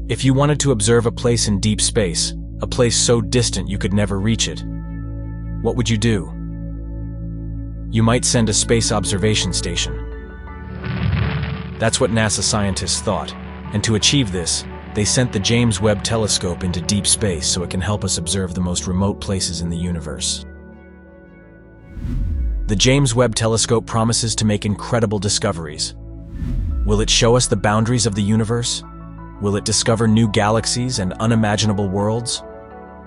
If you wanted to observe a place in deep space, a place so distant you could never reach it, what would you do? You might send a space observation station. That's what NASA scientists thought, and to achieve this, they sent the James Webb Telescope into deep space so it can help us observe the most remote places in the universe. The James Webb Telescope promises to make incredible discoveries. Will it show us the boundaries of the universe? Will it discover new galaxies and unimaginable worlds?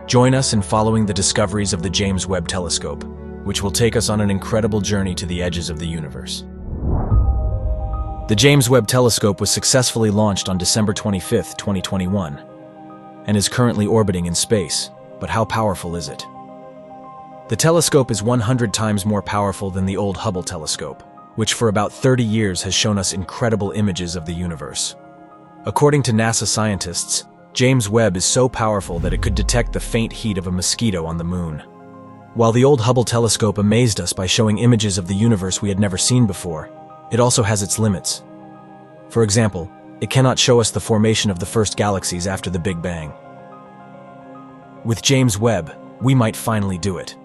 Join us in following the discoveries of the James Webb Telescope, which will take us on an incredible journey to the edges of the universe. The James Webb Telescope was successfully launched on December 25, 2021, and is currently orbiting in space. But how powerful is it? The telescope is 100 times more powerful than the old Hubble telescope, which for about 30 years has shown us incredible images of the universe. According to NASA scientists, James Webb is so powerful that it could detect the faint heat of a mosquito on the moon. While the old Hubble telescope amazed us by showing images of the universe we had never seen before, it also has its limits. For example, it cannot show us the formation of the first galaxies after the Big Bang. With James Webb, we might finally do it.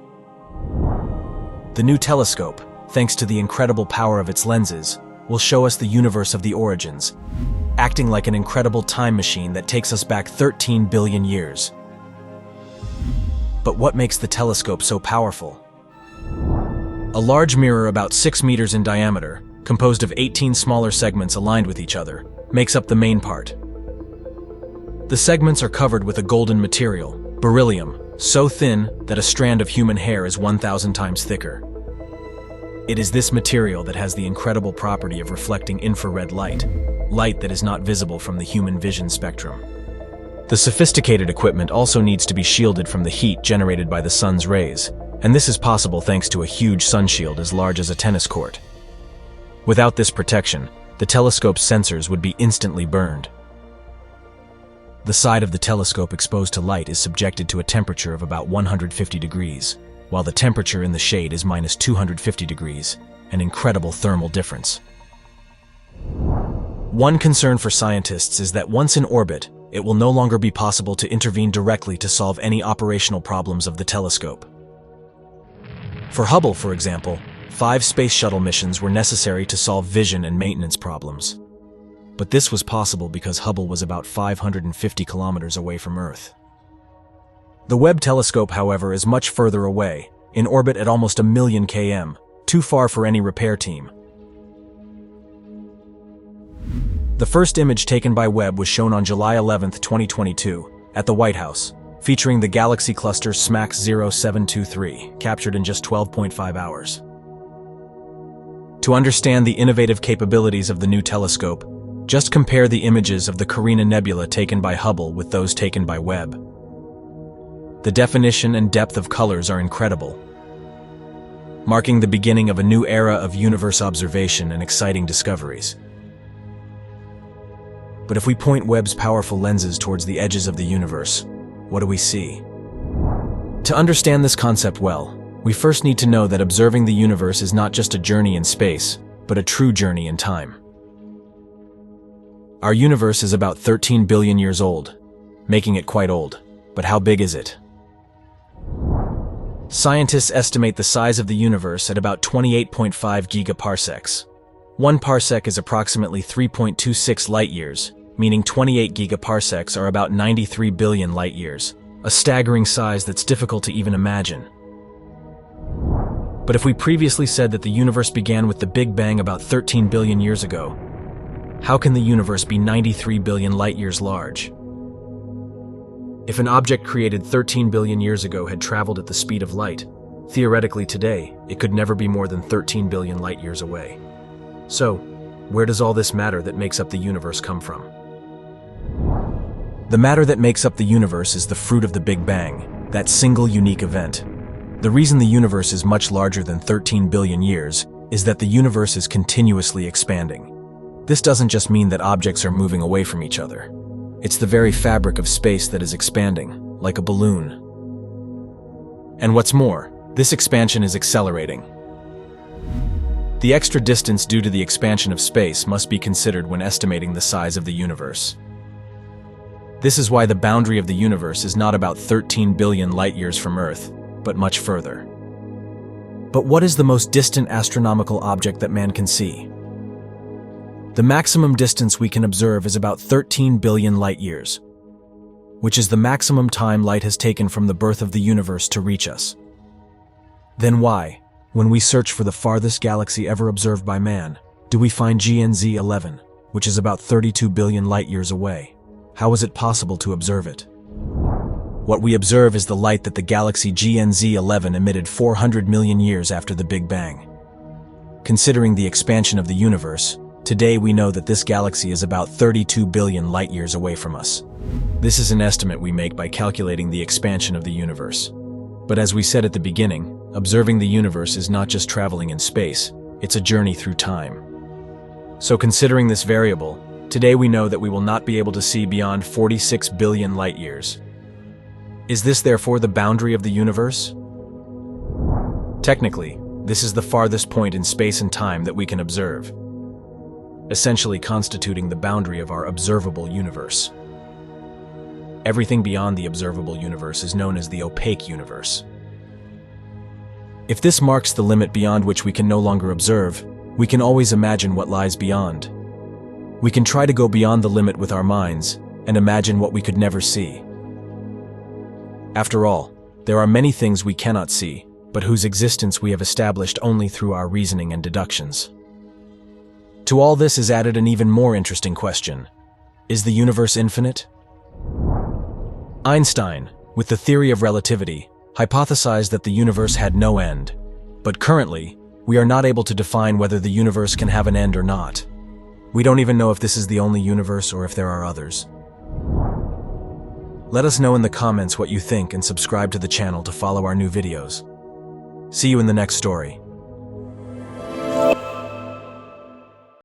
The new telescope, thanks to the incredible power of its lenses, will show us the universe of the origins, acting like an incredible time machine that takes us back 13 billion years. But what makes the telescope so powerful? A large mirror about 6 meters in diameter, composed of 18 smaller segments aligned with each other, makes up the main part. The segments are covered with a golden material, beryllium, so thin that a strand of human hair is 1,000 times thicker. It is this material that has the incredible property of reflecting infrared light that is not visible from the human vision spectrum. The sophisticated equipment also needs to be shielded from the heat generated by the sun's rays, and this is possible thanks to a huge sunshield as large as a tennis court. Without this protection, the telescope's sensors would be instantly burned. The side of the telescope exposed to light is subjected to a temperature of about 150 degrees, while the temperature in the shade is minus 250 degrees, an incredible thermal difference. One concern for scientists is that once in orbit, it will no longer be possible to intervene directly to solve any operational problems of the telescope. For Hubble, for example, 5 space shuttle missions were necessary to solve vision and maintenance problems. But this was possible because Hubble was about 550 kilometers away from Earth. The Webb telescope, however, is much further away, in orbit at almost 1,000,000 km, too far for any repair team. The first image taken by Webb was shown on July 11, 2022, at the White House, featuring the galaxy cluster SMACS 0723, captured in just 12.5 hours. To understand the innovative capabilities of the new telescope, just compare the images of the Carina Nebula taken by Hubble with those taken by Webb. The definition and depth of colors are incredible, marking the beginning of a new era of universe observation and exciting discoveries. But if we point Webb's powerful lenses towards the edges of the universe, what do we see? To understand this concept well, we first need to know that observing the universe is not just a journey in space, but a true journey in time. Our universe is about 13 billion years old, making it quite old. But how big is it? Scientists estimate the size of the universe at about 28.5 gigaparsecs. 1 parsec is approximately 3.26 light-years, meaning 28 gigaparsecs are about 93 billion light-years, a staggering size that's difficult to even imagine. But if we previously said that the universe began with the Big Bang about 13 billion years ago, how can the universe be 93 billion light-years large? If an object created 13 billion years ago had traveled at the speed of light, theoretically today, it could never be more than 13 billion light-years away. So, where does all this matter that makes up the universe come from? The matter that makes up the universe is the fruit of the Big Bang, that single unique event. The reason the universe is much larger than 13 billion years is that the universe is continuously expanding. This doesn't just mean that objects are moving away from each other. It's the very fabric of space that is expanding, like a balloon. And what's more, this expansion is accelerating. The extra distance due to the expansion of space must be considered when estimating the size of the universe. This is why the boundary of the universe is not about 13 billion light-years from Earth, but much further. But what is the most distant astronomical object that man can see? The maximum distance we can observe is about 13 billion light-years, which is the maximum time light has taken from the birth of the universe to reach us. Then why, when we search for the farthest galaxy ever observed by man, do we find GNZ 11, which is about 32 billion light-years away? How is it possible to observe it? What we observe is the light that the galaxy GNZ 11 emitted 400 million years after the Big Bang. Considering the expansion of the universe, today we know that this galaxy is about 32 billion light-years away from us. This is an estimate we make by calculating the expansion of the universe. But as we said at the beginning, observing the universe is not just traveling in space, it's a journey through time. So considering this variable, today we know that we will not be able to see beyond 46 billion light-years. Is this therefore the boundary of the universe? Technically, this is the farthest point in space and time that we can observe, essentially constituting the boundary of our observable universe. Everything beyond the observable universe is known as the opaque universe. If this marks the limit beyond which we can no longer observe, we can always imagine what lies beyond. We can try to go beyond the limit with our minds and imagine what we could never see. After all, there are many things we cannot see, but whose existence we have established only through our reasoning and deductions. To all this is added an even more interesting question. Is the universe infinite? Einstein, with the theory of relativity, hypothesized that the universe had no end. But currently, we are not able to define whether the universe can have an end or not. We don't even know if this is the only universe or if there are others. Let us know in the comments what you think and subscribe to the channel to follow our new videos. See you in the next story.